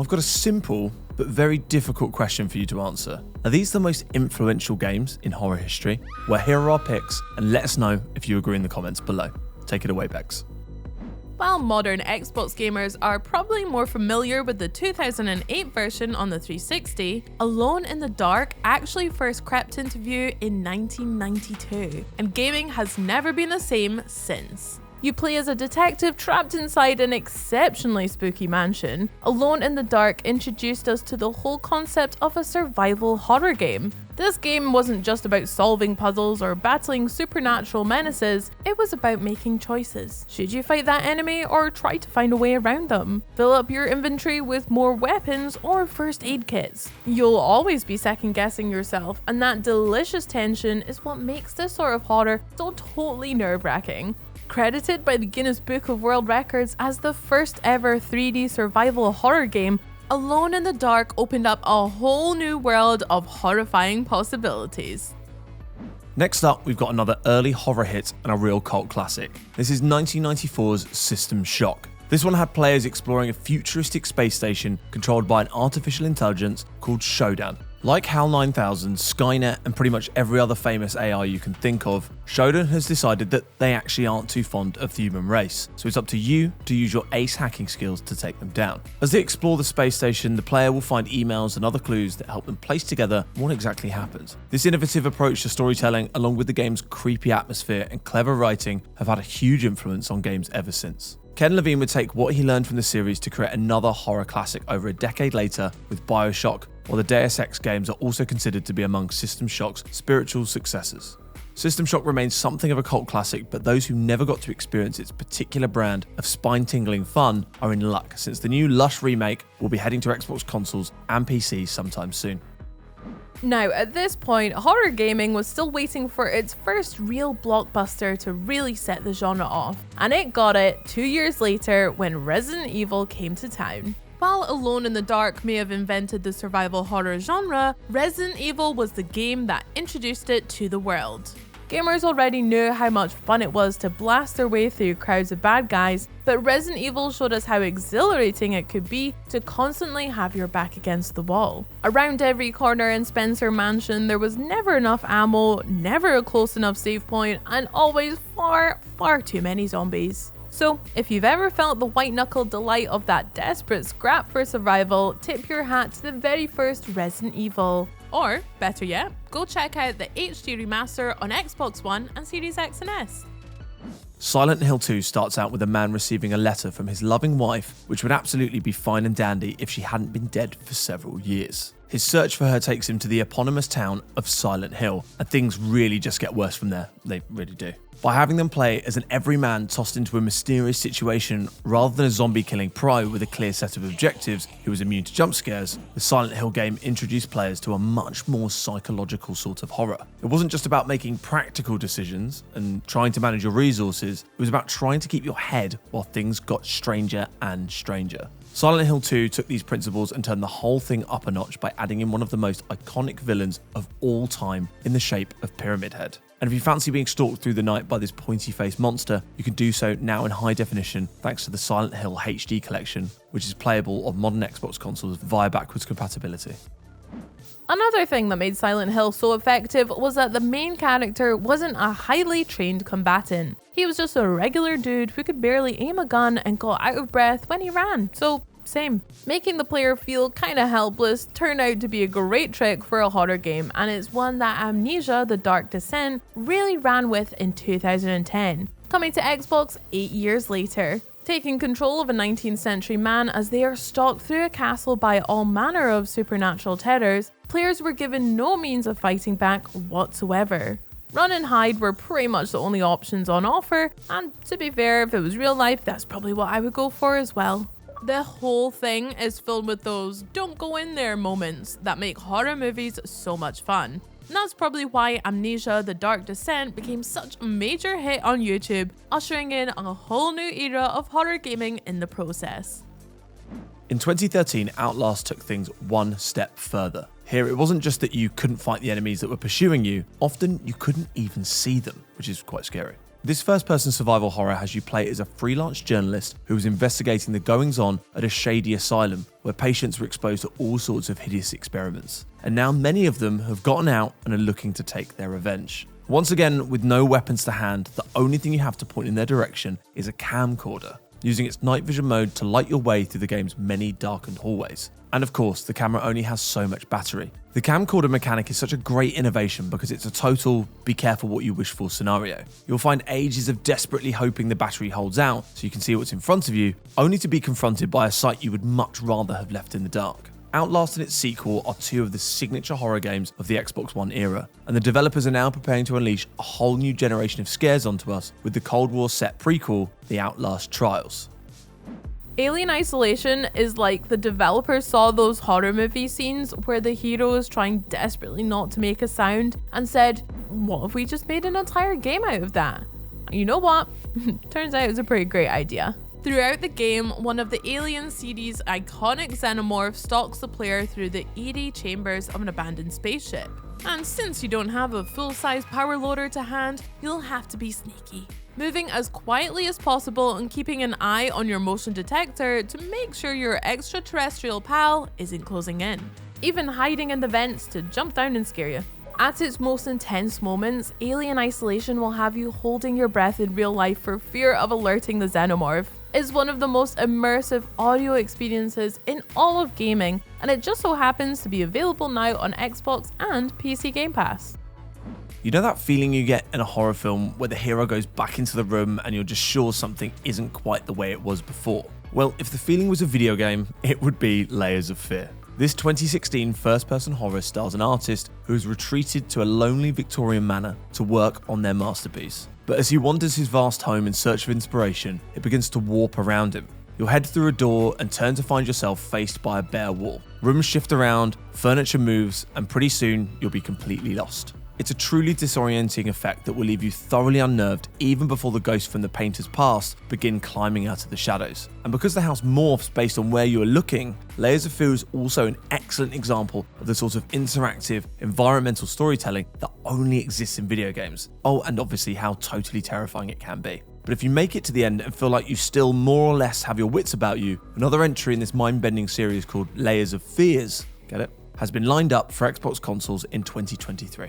I've got a simple but very difficult question for you to answer. Are these the most influential games in horror history? Well, here are our picks, and let us know if you agree in the comments below. Take it away, Bex. While modern Xbox gamers are probably more familiar with the 2008 version on the 360, Alone in the Dark actually first crept into view in 1992, and gaming has never been the same since. You play as a detective trapped inside an exceptionally spooky mansion. Alone in the Dark introduced us to the whole concept of a survival horror game. This game wasn't just about solving puzzles or battling supernatural menaces, it was about making choices. Should you fight that enemy or try to find a way around them? Fill up your inventory with more weapons or first aid kits. You'll always be second guessing yourself, and that delicious tension is what makes this sort of horror so totally nerve-wracking. Credited by the Guinness Book of World Records as the first ever 3D survival horror game, Alone in the Dark opened up a whole new world of horrifying possibilities. Next up, we've got another early horror hit and a real cult classic. This is 1994's System Shock. This one had players exploring a futuristic space station controlled by an artificial intelligence called Shodan. Like HAL 9000, Skynet, and pretty much every other famous AI you can think of, Shodan has decided that they actually aren't too fond of the human race, so it's up to you to use your ace hacking skills to take them down. As they explore the space station, the player will find emails and other clues that help them place together what exactly happened. This innovative approach to storytelling, along with the game's creepy atmosphere and clever writing, have had a huge influence on games ever since. Ken Levine would take what he learned from the series to create another horror classic over a decade later with BioShock, while the Deus Ex games are also considered to be among System Shock's spiritual successors. System Shock remains something of a cult classic, but those who never got to experience its particular brand of spine-tingling fun are in luck, since the new lush remake will be heading to Xbox consoles and PC sometime soon. Now, at this point, horror gaming was still waiting for its first real blockbuster to really set the genre off, and it got it 2 years later when Resident Evil came to town. While Alone in the Dark may have invented the survival horror genre, Resident Evil was the game that introduced it to the world. Gamers already knew how much fun it was to blast their way through crowds of bad guys, but Resident Evil showed us how exhilarating it could be to constantly have your back against the wall. Around every corner in Spencer Mansion, there was never enough ammo, never a close enough save point, and always far too many zombies. So, if you've ever felt the white-knuckled delight of that desperate scrap for survival, tip your hat to the very first Resident Evil. Or, better yet, go check out the HD remaster on Xbox One and Series X and S. Silent Hill 2 starts out with a man receiving a letter from his loving wife, which would absolutely be fine and dandy if she hadn't been dead for several years. His search for her takes him to the eponymous town of Silent Hill, and things really just get worse from there. They really do. By having them play as an everyman tossed into a mysterious situation rather than a zombie-killing pro with a clear set of objectives who was immune to jump scares, the Silent Hill game introduced players to a much more psychological sort of horror. It wasn't just about making practical decisions and trying to manage your resources, it was about trying to keep your head while things got stranger and stranger. Silent Hill 2 took these principles and turned the whole thing up a notch by adding in one of the most iconic villains of all time in the shape of Pyramid Head. And if you fancy being stalked through the night by this pointy-faced monster, you can do so now in high definition thanks to the Silent Hill HD collection, which is playable on modern Xbox consoles via backwards compatibility. Another thing that made Silent Hill so effective was that the main character wasn't a highly trained combatant. He was just a regular dude who could barely aim a gun and got out of breath when he ran, so same. Making the player feel kinda helpless turned out to be a great trick for a horror game, and it's one that Amnesia: The Dark Descent really ran with in 2010, coming to Xbox 8 years later. Taking control of a 19th century man as they are stalked through a castle by all manner of supernatural terrors, players were given no means of fighting back whatsoever. Run and hide were pretty much the only options on offer, and to be fair, if it was real life, that's probably what I would go for as well. The whole thing is filled with those don't go in there moments that make horror movies so much fun. And that's probably why Amnesia: The Dark Descent became such a major hit on YouTube, ushering in a whole new era of horror gaming in the process. In 2013, Outlast took things one step further. Here, it wasn't just that you couldn't fight the enemies that were pursuing you, often you couldn't even see them, which is quite scary. This first-person survival horror has you play as a freelance journalist who is investigating the goings-on at a shady asylum where patients were exposed to all sorts of hideous experiments. And now many of them have gotten out and are looking to take their revenge. Once again, with no weapons to hand, the only thing you have to point in their direction is a camcorder, using its night vision mode to light your way through the game's many darkened hallways. And of course, the camera only has so much battery. The camcorder mechanic is such a great innovation because it's a total be careful what you wish for scenario. You'll find ages of desperately hoping the battery holds out so you can see what's in front of you, only to be confronted by a sight you would much rather have left in the dark. Outlast and its sequel are two of the signature horror games of the Xbox One era, and the developers are now preparing to unleash a whole new generation of scares onto us with the Cold War set prequel, The Outlast Trials. Alien Isolation is like the developers saw those horror movie scenes where the hero is trying desperately not to make a sound and said, what if we just made an entire game out of that? You know what? Turns out it's a pretty great idea. Throughout the game, one of the Alien series' iconic xenomorphs stalks the player through the eerie chambers of an abandoned spaceship. And since you don't have a full-size power loader to hand, you'll have to be sneaky, moving as quietly as possible and keeping an eye on your motion detector to make sure your extraterrestrial pal isn't closing in, even hiding in the vents to jump down and scare you. At its most intense moments, Alien Isolation will have you holding your breath in real life for fear of alerting the xenomorph. It's one of the most immersive audio experiences in all of gaming, and it just so happens to be available now on Xbox and PC Game Pass. You know that feeling you get in a horror film where the hero goes back into the room and you're just sure something isn't quite the way it was before? Well, if the feeling was a video game, it would be Layers of Fear. This 2016 first-person horror stars an artist who has retreated to a lonely Victorian manor to work on their masterpiece. But as he wanders his vast home in search of inspiration, it begins to warp around him. You'll head through a door and turn to find yourself faced by a bare wall. Rooms shift around, furniture moves, and pretty soon you'll be completely lost. It's a truly disorienting effect that will leave you thoroughly unnerved even before the ghosts from the painter's past begin climbing out of the shadows. And because the house morphs based on where you are looking, Layers of Fear is also an excellent example of the sort of interactive, environmental storytelling that only exists in video games. Oh, and obviously how totally terrifying it can be. But if you make it to the end and feel like you still more or less have your wits about you, another entry in this mind-bending series called Layers of Fears, get it, has been lined up for Xbox consoles in 2023.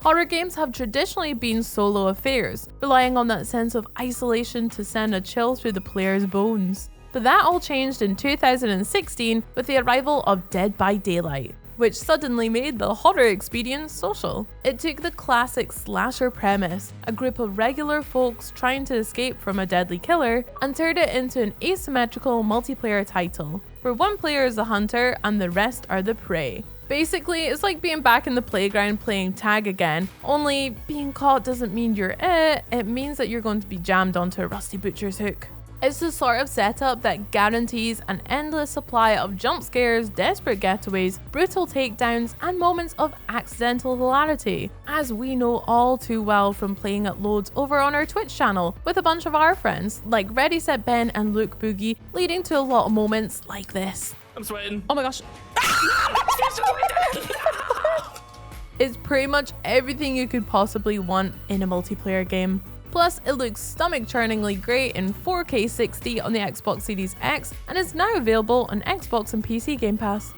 Horror games have traditionally been solo affairs, relying on that sense of isolation to send a chill through the player's bones. But that all changed in 2016 with the arrival of Dead by Daylight, which suddenly made the horror experience social. It took the classic slasher premise, a group of regular folks trying to escape from a deadly killer, and turned it into an asymmetrical multiplayer title, where one player is the hunter and the rest are the prey. Basically, it's like being back in the playground playing tag again, only being caught doesn't mean you're it means that you're going to be jammed onto a rusty butcher's hook. It's the sort of setup that guarantees an endless supply of jump scares, desperate getaways, brutal takedowns, and moments of accidental hilarity, as we know all too well from playing at loads over on our Twitch channel with a bunch of our friends, like Ready Set Ben and Luke Boogie, leading to a lot of moments like this. I'm sweating. Oh my gosh. It's pretty much everything you could possibly want in a multiplayer game. Plus, it looks stomach-churningly great in 4K 60 on the Xbox Series X and is now available on Xbox and PC Game Pass.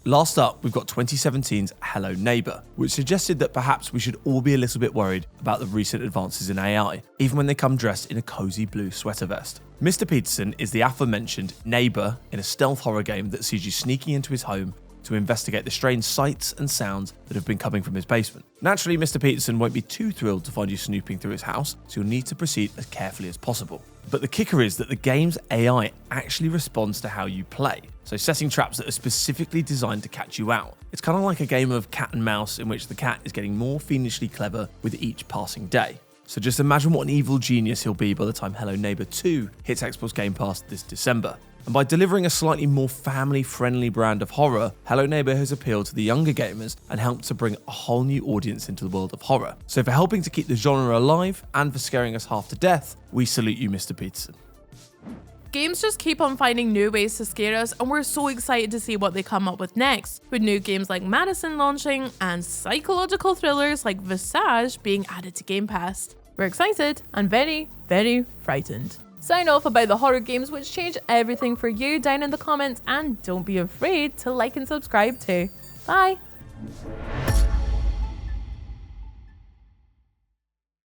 Last up, we've got 2017's Hello Neighbor, which suggested that perhaps we should all be a little bit worried about the recent advances in AI, even when they come dressed in a cozy blue sweater vest. Mr. Peterson is the aforementioned neighbor in a stealth horror game that sees you sneaking into his home to investigate the strange sights and sounds that have been coming from his basement. Naturally, Mr. Peterson won't be too thrilled to find you snooping through his house, so you'll need to proceed as carefully as possible. But the kicker is that the game's AI actually responds to how you play, so setting traps that are specifically designed to catch you out. It's kind of like a game of cat and mouse in which the cat is getting more fiendishly clever with each passing day. So just imagine what an evil genius he'll be by the time Hello Neighbor 2 hits Xbox Game Pass this December. And by delivering a slightly more family-friendly brand of horror, Hello Neighbor has appealed to the younger gamers and helped to bring a whole new audience into the world of horror. So for helping to keep the genre alive and for scaring us half to death, we salute you, Mr. Peterson. Games just keep on finding new ways to scare us, and we're so excited to see what they come up with next, with new games like Madison launching and psychological thrillers like Visage being added to Game Pass. We're excited and very, very frightened. Sound off about the horror games which change everything for you down in the comments, and don't be afraid to like and subscribe too. Bye!